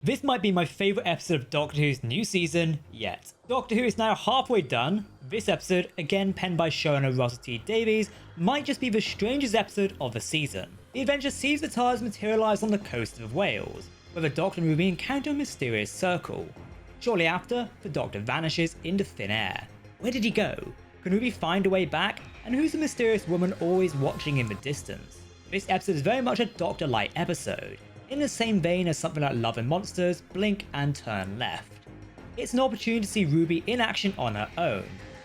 This might be my favourite episode of Doctor Who's new season yet. Doctor Who is now halfway done. This episode, again penned by showrunner Russell T Davies, might just be the strangest episode of the season. The adventure sees the Tardis materialise on the coast of Wales, where the Doctor and Ruby encounter a mysterious circle. Shortly after, the Doctor vanishes into thin air. Where did he go? Can Ruby find a way back? And who's the mysterious woman always watching in the distance? This episode is very much a Doctor-like episode, in the same vein as something like Love and Monsters, Blink and Turn Left. It's an opportunity to see Ruby in action on her own,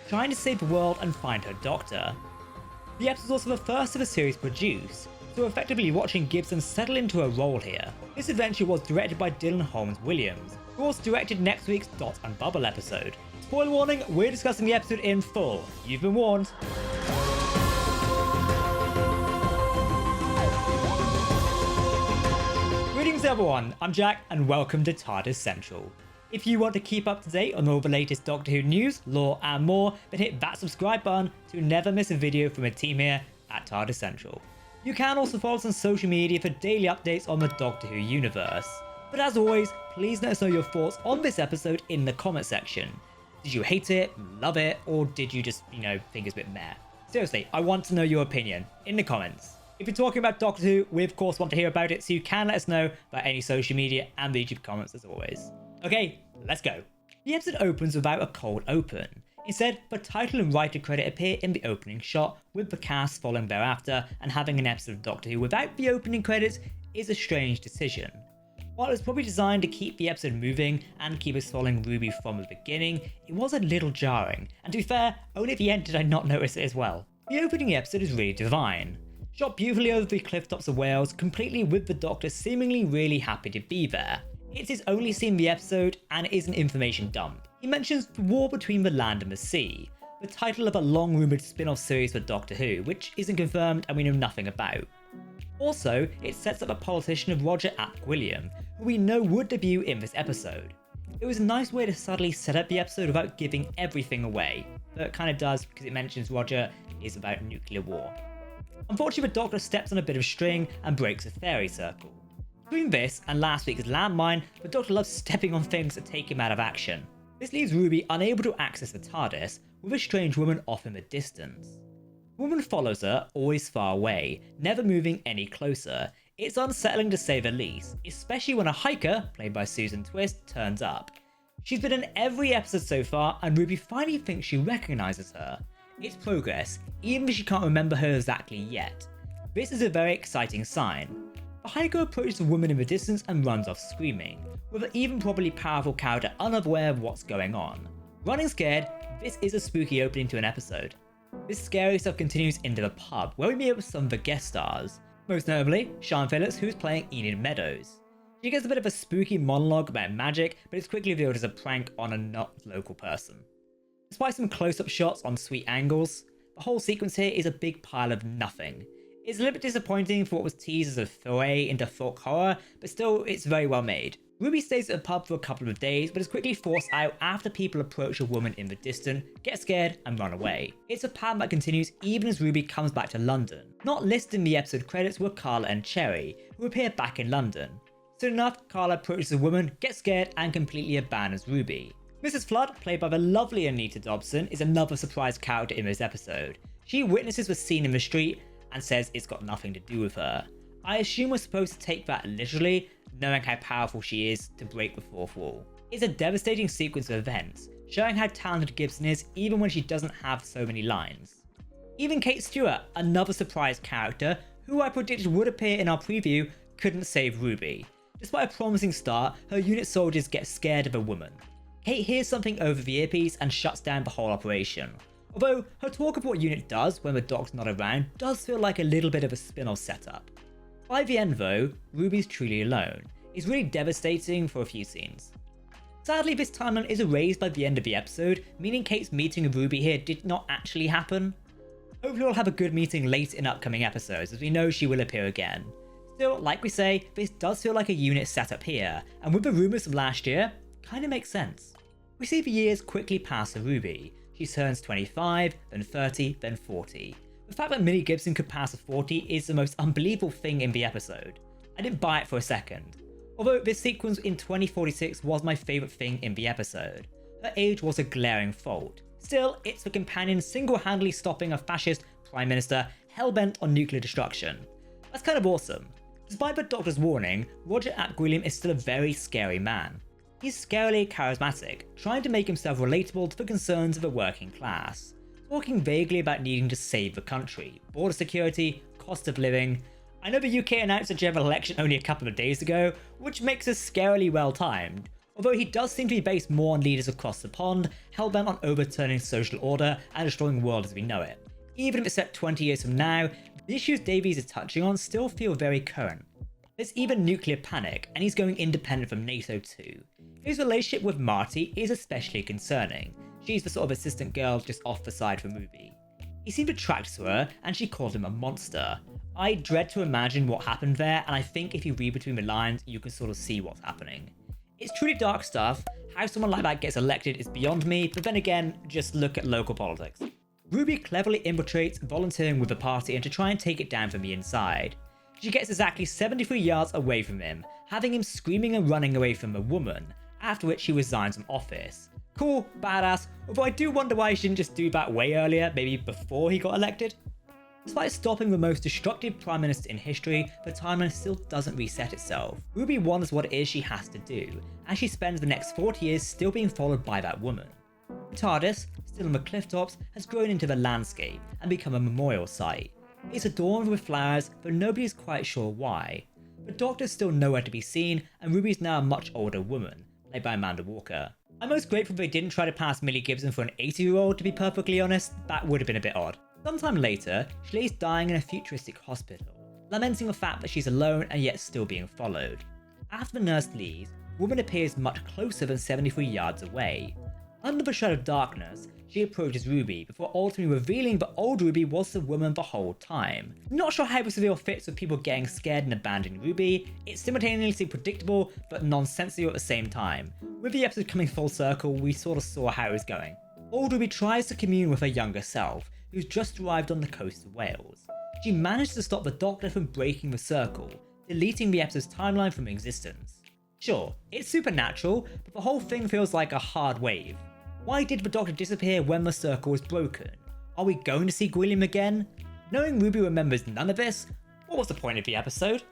trying to save the world and find her doctor. The episode is also the first of a series produced, so we're effectively watching Gibson settle into a role here. This adventure was directed by Dylan Holmes-Williams, who also directed next week's Dot and Bubble episode. Spoiler warning, we're discussing the episode in full. You've been warned. Greetings everyone, I'm Jack and welcome to Tardis Central. If you want to keep up to date on all the latest Doctor Who news, lore and more, then hit that subscribe button to never miss a video from a team here at Tardis Central. You can also follow us on social media for daily updates on the Doctor Who universe. But as always, please let us know your thoughts on this episode in the comment section. Did you hate it, love it, or did you just, think it's a bit meh? Seriously, I want to know your opinion in the comments. If you're talking about Doctor Who, we of course want to hear about it, so you can let us know by any social media and the YouTube comments as always. Okay, let's go. The episode opens without a cold open. Instead, the title and writer credit appear in the opening shot, with the cast following thereafter, and having an episode of Doctor Who without the opening credits is a strange decision. While it was probably designed to keep the episode moving and keep us following Ruby from the beginning, it was a little jarring, and to be fair, only at the end did I not notice it as well. The opening episode is really divine. Shot beautifully over the cliff tops of Wales, completely with the Doctor seemingly really happy to be there. It's his only scene in the episode and is an information dump. He mentions the war between the land and the sea, the title of a long-rumoured spin-off series for Doctor Who, which isn't confirmed and we know nothing about. Also, it sets up a politician of Roger Ap Gwilliam, who we know would debut in this episode. It was a nice way to subtly set up the episode without giving everything away, but it kind of does because it mentions Roger is about nuclear war. Unfortunately, the Doctor steps on a bit of string and breaks a fairy circle. Between this and last week's landmine, the Doctor loves stepping on things that take him out of action. This leaves Ruby unable to access the TARDIS, with a strange woman off in the distance. The woman follows her, always far away, never moving any closer. It's unsettling to say the least, especially when a hiker, played by Susan Twist, turns up. She's been in every episode so far, and Ruby finally thinks she recognises her. It's progress, even if she can't remember her exactly yet. This is a very exciting sign. The hiker approaches the woman in the distance and runs off screaming, with an even probably powerful character unaware of what's going on. Running scared, this is a spooky opening to an episode. This scary stuff continues into the pub, where we meet up with some of the guest stars, most notably Sian Phillips, who is playing Enid Meadows. She gets a bit of a spooky monologue about magic, but it's quickly revealed as a prank on a not local person. Despite some close-up shots on sweet angles, the whole sequence here is a big pile of nothing. It's a little bit disappointing for what was teased as a foray into folk horror, but still it's very well made. Ruby stays at the pub for a couple of days, but is quickly forced out after people approach a woman in the distance, get scared and run away. It's a pattern that continues even as Ruby comes back to London. Not listed in the episode credits were Carla and Cherry, who appear back in London. Soon enough, Carla approaches the woman, gets scared and completely abandons Ruby. Mrs. Flood, played by the lovely Anita Dobson, is another surprise character in this episode. She witnesses the scene in the street and says it's got nothing to do with her. I assume we're supposed to take that literally, knowing how powerful she is to break the fourth wall. It's a devastating sequence of events, showing how talented Gibson is even when she doesn't have so many lines. Even Kate Stewart, another surprise character, who I predicted would appear in our preview, couldn't save Ruby. Despite a promising start, her unit soldiers get scared of a woman. Kate hears something over the earpiece and shuts down the whole operation. Although her talk of what unit does when the Doc's not around does feel like a little bit of a spin-off setup. By the end though, Ruby's truly alone. It's really devastating for a few scenes. Sadly, this timeline is erased by the end of the episode, meaning Kate's meeting with Ruby here did not actually happen. Hopefully we'll have a good meeting late in upcoming episodes, as we know she will appear again. Still, like we say, this does feel like a unit setup here, and with the rumours from last year, kinda makes sense. We see the years quickly pass for Ruby. She turns 25, then 30, then 40. The fact that Minnie Gibson could pass a 40 is the most unbelievable thing in the episode. I didn't buy it for a second. Although this sequence in 2046 was my favourite thing in the episode, her age was a glaring fault. Still, it's the companion single-handedly stopping a fascist prime minister hell-bent on nuclear destruction. That's kind of awesome. Despite the Doctor's warning, Roger Ap Gwilym is still a very scary man. He's scarily charismatic, trying to make himself relatable to the concerns of the working class, talking vaguely about needing to save the country, border security, cost of living. I know the UK announced a general election only a couple of days ago, which makes us scarily well timed, although he does seem to be based more on leaders across the pond, hell-bent on overturning social order and destroying the world as we know it. Even if it's set 20 years from now, the issues Davies is touching on still feel very current. There's even nuclear panic, and he's going independent from NATO too. His relationship with Marty is especially concerning. She's the sort of assistant girl just off the side from Ruby. He seemed attracted to her, and she called him a monster. I dread to imagine what happened there, and I think if you read between the lines, you can sort of see what's happening. It's truly dark stuff. How someone like that gets elected is beyond me, but then again, just look at local politics. Ruby cleverly infiltrates, volunteering with the party and to try and take it down from the inside. She gets exactly 73 yards away from him, having him screaming and running away from a woman, after which she resigns from office. Cool, badass, although I do wonder why she didn't just do that way earlier, maybe before he got elected. Despite stopping the most destructive prime minister in history, the timeline still doesn't reset itself. Ruby wonders what it is she has to do, as she spends the next 40 years still being followed by that woman. The Tardis, still on the cliff tops, has grown into the landscape and become a memorial site. It's adorned with flowers, but nobody is quite sure why. The Doctor's still nowhere to be seen, and Ruby's now a much older woman, played by Amanda Walker. I'm most grateful they didn't try to pass Millie Gibson for an 80-year-old, to be perfectly honest. That would have been a bit odd. Sometime later, she lays dying in a futuristic hospital, lamenting the fact that she's alone and yet still being followed. After the nurse leaves, the woman appears much closer than 73 yards away. Under the shadow of darkness, she approaches Ruby before ultimately revealing that old Ruby was the woman the whole time. Not sure how this reveal fits with people getting scared and abandoning Ruby. It's simultaneously predictable but nonsensical at the same time. With the episode coming full circle, we sort of saw how it was going. Old Ruby tries to commune with her younger self, who's just arrived on the coast of Wales. She managed to stop the Doctor from breaking the circle, deleting the episode's timeline from existence. Sure, it's supernatural, but the whole thing feels like a hard wave. Why did the Doctor disappear when the circle was broken? Are we going to see Gwilym again? Knowing Ruby remembers none of this, what was the point of the episode?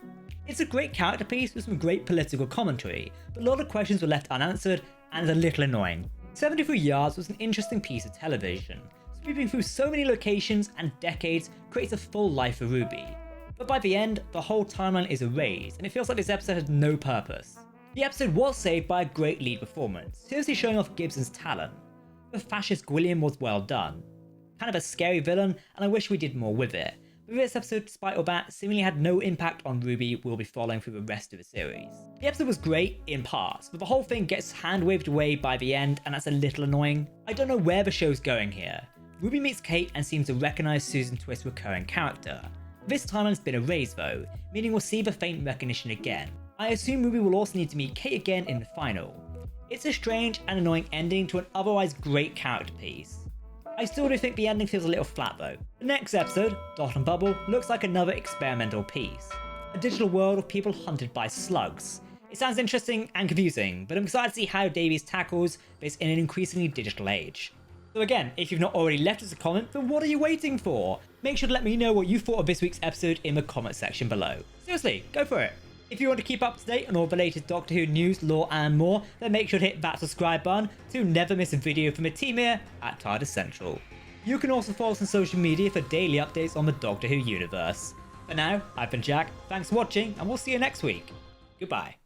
It's a great character piece with some great political commentary, but a lot of questions were left unanswered and is a little annoying. 73 Yards was an interesting piece of television. Sweeping through so many locations and decades creates a full life for Ruby. But by the end, the whole timeline is erased, and it feels like this episode has no purpose. The episode was saved by a great lead performance, seriously showing off Gibson's talent. The fascist Gwilym was well done. Kind of a scary villain, and I wish we did more with it. But this episode, despite all that, seemingly had no impact on Ruby we'll be following through the rest of the series. The episode was great in parts, but the whole thing gets hand-waved away by the end, and that's a little annoying. I don't know where the show's going here. Ruby meets Kate and seems to recognise Susan Twist's recurring character. This timeline's been erased though, meaning we'll see the faint recognition again. I assume Ruby will also need to meet Kate again in the final. It's a strange and annoying ending to an otherwise great character piece. I still do think the ending feels a little flat though. The next episode, Dot and Bubble, looks like another experimental piece. A digital world of people hunted by slugs. It sounds interesting and confusing, but I'm excited to see how Davies tackles this in an increasingly digital age. So again, if you've not already left us a comment, then what are you waiting for? Make sure to let me know what you thought of this week's episode in the comment section below. Seriously, go for it. If you want to keep up to date on all the latest Doctor Who news, lore and more, then make sure to hit that subscribe button to never miss a video from the team here at Tardis Central. You can also follow us on social media for daily updates on the Doctor Who universe. For now, I've been Jack, thanks for watching, and we'll see you next week. Goodbye.